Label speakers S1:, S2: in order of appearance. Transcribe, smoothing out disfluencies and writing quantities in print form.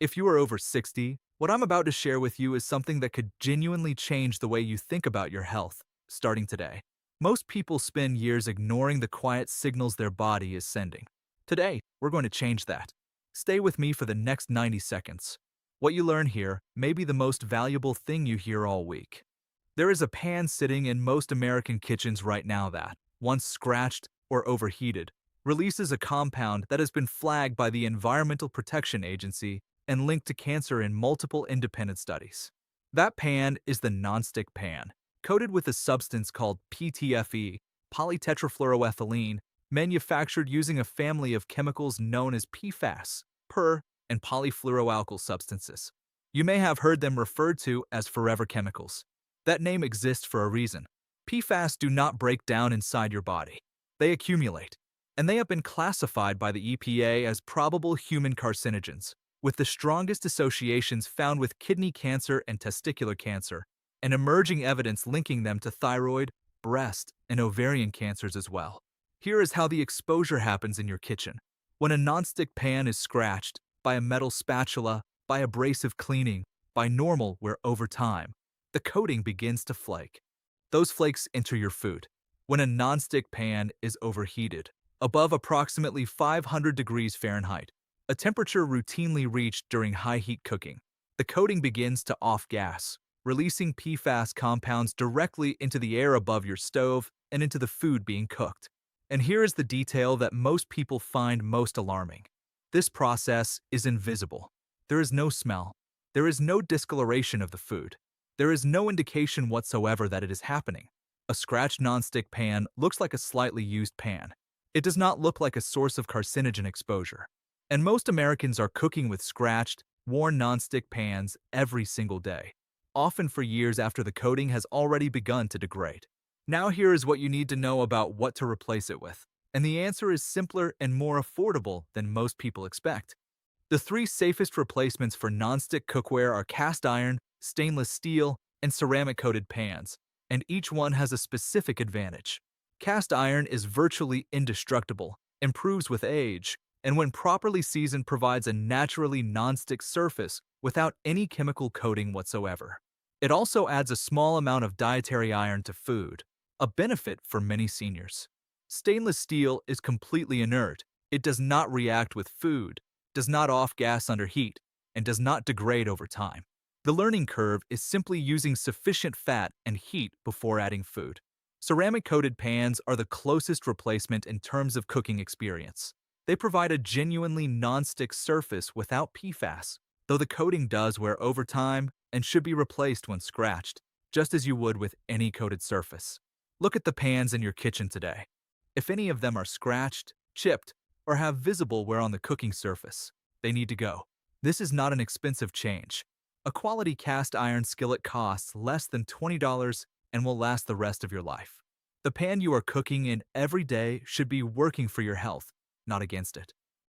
S1: If you are over 60, what I'm about to share with you is something that could genuinely change the way you think about your health, starting today. Most people spend years ignoring the quiet signals their body is sending. Today, we're going to change that. Stay with me for the next 90 seconds. What you learn here may be the most valuable thing you hear all week. There is a pan sitting in most American kitchens right now that, once scratched or overheated, releases a compound that has been flagged by the Environmental Protection Agency and linked to cancer in multiple independent studies. That pan is the nonstick pan, coated with a substance called PTFE, polytetrafluoroethylene, manufactured using a family of chemicals known as PFAS, and polyfluoroalkyl substances. You may have heard them referred to as forever chemicals. That name exists for a reason. PFAS do not break down inside your body. They accumulate, and they have been classified by the EPA as probable human carcinogens, with the strongest associations found with kidney cancer and testicular cancer, and emerging evidence linking them to thyroid, breast, and ovarian cancers as well. Here is how the exposure happens in your kitchen. When a nonstick pan is scratched by a metal spatula, by abrasive cleaning, by normal wear over time, the coating begins to flake. Those flakes enter your food. When a nonstick pan is overheated, above approximately 500 degrees Fahrenheit, a temperature routinely reached during high heat cooking, the coating begins to off-gas, releasing PFAS compounds directly into the air above your stove and into the food being cooked. And here is the detail that most people find most alarming. This process is invisible. There is no smell. There is no discoloration of the food. There is no indication whatsoever that it is happening. A scratched nonstick pan looks like a slightly used pan. It does not look like a source of carcinogen exposure. And most Americans are cooking with scratched, worn nonstick pans every single day, often for years after the coating has already begun to degrade. Now here is what you need to know about what to replace it with. And the answer is simpler and more affordable than most people expect. The three safest replacements for nonstick cookware are cast iron, stainless steel, and ceramic-coated pans, and each one has a specific advantage. Cast iron is virtually indestructible, improves with age, and when properly seasoned provides a naturally nonstick surface without any chemical coating whatsoever. It also adds a small amount of dietary iron to food, a benefit for many seniors. Stainless steel is completely inert. It does not react with food, does not off-gas under heat, and does not degrade over time. The learning curve is simply using sufficient fat and heat before adding food. Ceramic-coated pans are the closest replacement in terms of cooking experience. They provide a genuinely non-stick surface without PFAS, though the coating does wear over time and should be replaced when scratched, just as you would with any coated surface. Look at the pans in your kitchen today. If any of them are scratched, chipped, or have visible wear on the cooking surface, they need to go. This is not an expensive change. A quality cast iron skillet costs less than $20 and will last the rest of your life. The pan you are cooking in every day should be working for your health, not against it.